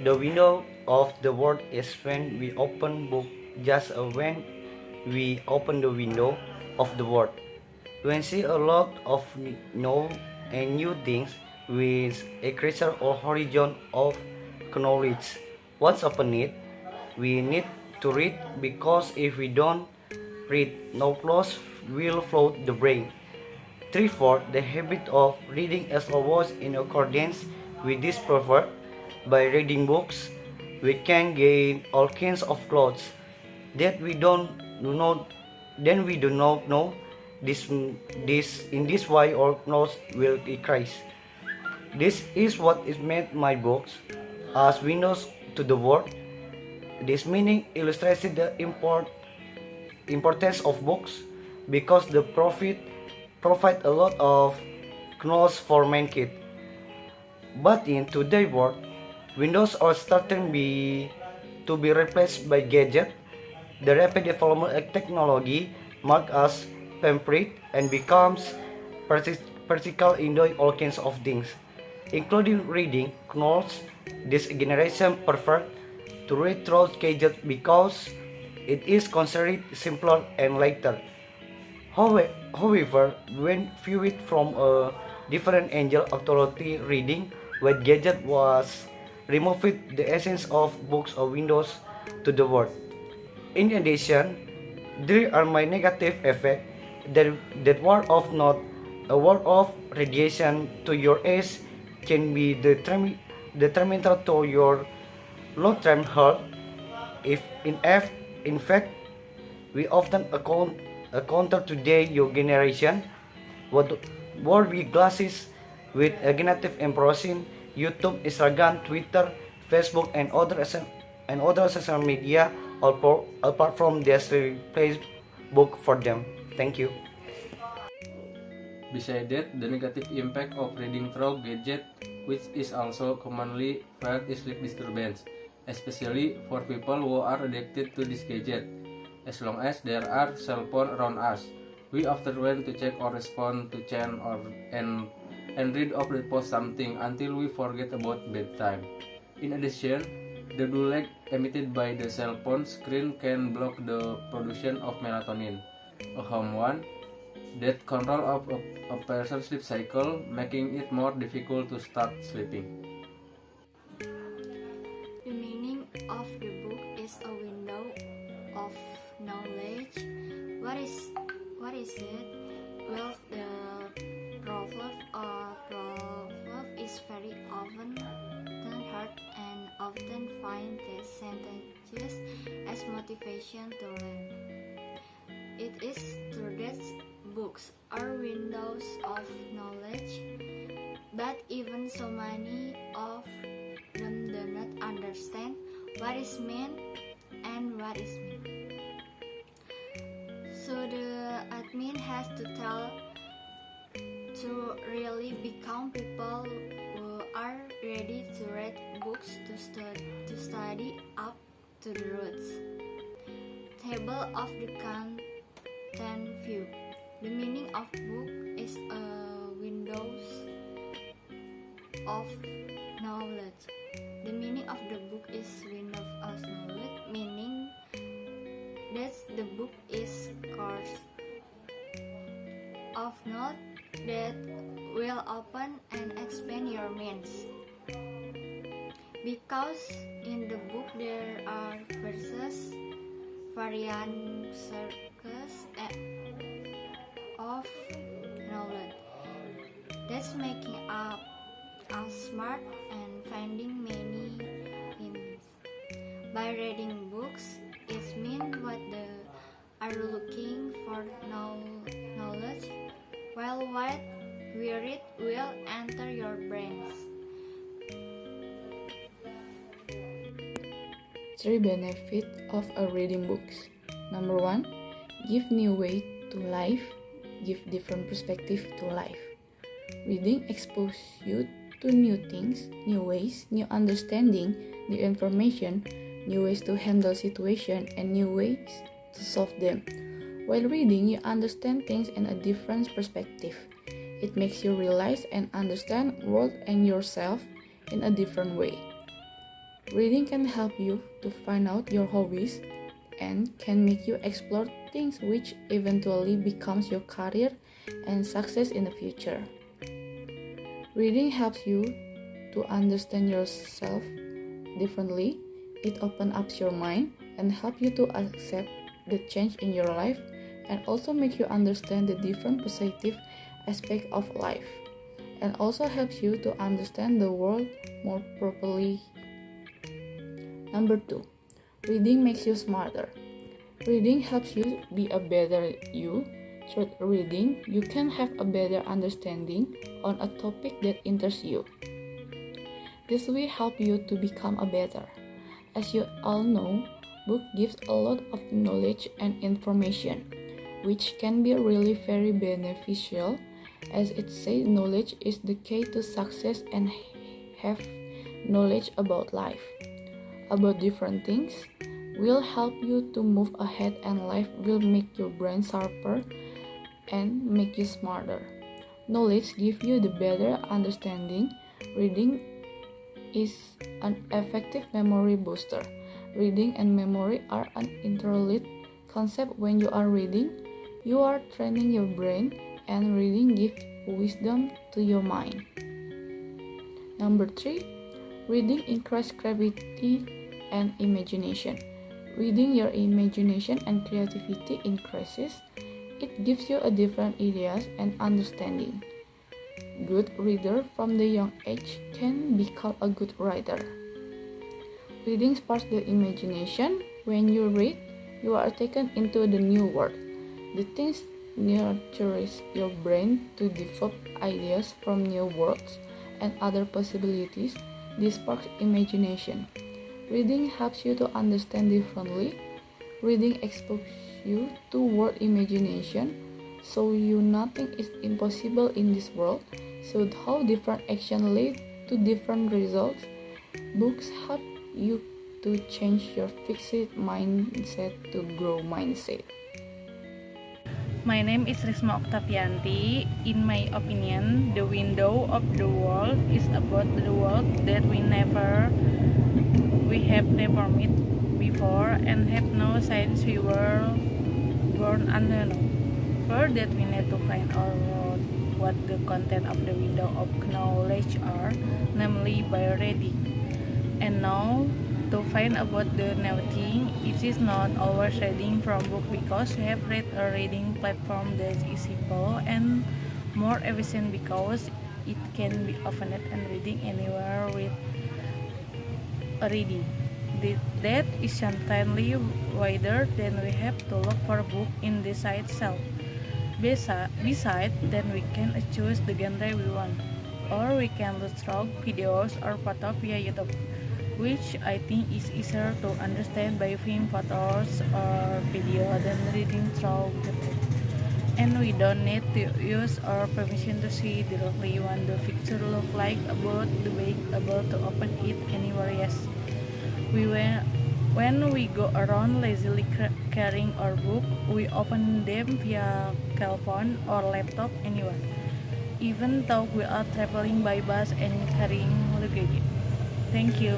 The window of the world is when we open book, just when we open the window of the world. We see a lot of new and new things with a creature or horizon of knowledge. What's upon it? We need to read because if we don't read, no clothes will float the brain. 3/4 the habit of reading is always in accordance with this proverb. By reading books, we can gain all kinds of clothes that we don't know. Then we do not know this in this way our clothes will increase. This is what is made my books as windows to the world. This meaning illustrates the importance of books because the profit provide a lot of clothes for mankind. But in today's world, windows are starting to be replaced by gadgets. The rapid development of technology marks us pampered and becomes practical in doing all kinds of things, including reading. Clothes. This generation prefer to read through gadgets because it is considered simpler and lighter. However, when viewed from a different angle, authority reading with gadget was removed the essence of books or windows to the world. In addition, there are my negative effect that word of not a word of radiation to your eyes can be detrimental to your long-term health. If in fact we often encounter today your generation what wore we glasses with a negative impression. YouTube, Instagram, Twitter, Facebook, and other social media apart from this Facebook for them. Thank you. Besides that, the negative impact of reading through gadget, which is also commonly felt is sleep disturbance, especially for people who are addicted to this gadget. As long as there are cell phones around us, we often want to check or respond to chat and read or post something until we forget about bedtime. In addition, the blue light emitted by the cell phone screen can block the production of melatonin, a hormone that controls a person's sleep cycle, making it more difficult to start sleeping. The meaning of the book is a window of knowledge. What is it? Well, the proverb is very often heard and often find the sentences as motivation to learn. It is true that books are windows of knowledge, but even so many of them do not understand what is meant and what is meant. So the admin has to tell to really become people who are ready to read books to study up to the roots. Table of the content view. The meaning of book is a windows of knowledge. The meaning of the book is window of knowledge, meaning that the book is course of knowledge that will open and expand your minds. Because in the book there are verses, variant circles of knowledge. That's making up us smart and finding many meanings. By reading books, it means what they are looking for knowledge, while what we read will enter your brains. 3 benefits of a reading books. Number 1, give new way to life, give different perspective to life. Reading exposes you to new things, new ways, new understanding, new information, new ways to handle situation, and new ways to solve them. While reading, you understand things in a different perspective. It makes you realize and understand world and yourself in a different way. Reading can help you to find out your hobbies and can make you explore things which eventually becomes your career and success in the future. Reading helps you to understand yourself differently. It opens up your mind and help you to accept the change in your life and also make you understand the different positive aspect of life and also helps you to understand the world more properly. Number 2, reading makes you smarter. Reading helps you be a better you. Through reading, you can have a better understanding on a topic that interests you. This will help you to become a better. As you all know, book gives a lot of knowledge and information, which can be really very beneficial. As it says, knowledge is the key to success, and have knowledge about life, about different things, will help you to move ahead, and life will make your brain sharper and make you smarter. Knowledge gives you the better understanding. Reading is an effective memory booster. Reading and memory are an interlinked concept. When you are reading, you are training your brain, and reading gives wisdom to your mind. Number 3, reading increases creativity and imagination. Reading your imagination and creativity increases. It gives you a different ideas and understanding. Good reader from the young age can become a good writer. Reading sparks the imagination. When you read, you are taken into the new world. The things nurtures your brain to develop ideas from new worlds and other possibilities. This sparks imagination. Reading helps you to understand differently. Reading exposes you to world imagination, so you nothing is impossible in this world. So how different action lead to different results. Books help you to change your fixed mindset to grow mindset. My name is Risma Octavianti. In my opinion, the window of the world is about the world that we have never met before and have no sense we were born unknown. For that, we need to find out what the content of the window of knowledge are, namely by reading. And now, to find about the new thing, it is not always reading from book, because we have read a reading platform that is simple and more efficient because it can be opened and reading anywhere with a reading. That is certainly wider than we have to look for a book in the site itself. Besides, then we can choose the genre we want, or we can look through videos or photos via YouTube, which I think is easier to understand by viewing photos or video than reading through the book. And we don't need to use our permission to see directly what the picture look like about the being able to open it anywhere. Yes, when we go around lazily carrying our book, we open them via cell phone or laptop anywhere, even though we are traveling by bus and carrying luggage. Thank you.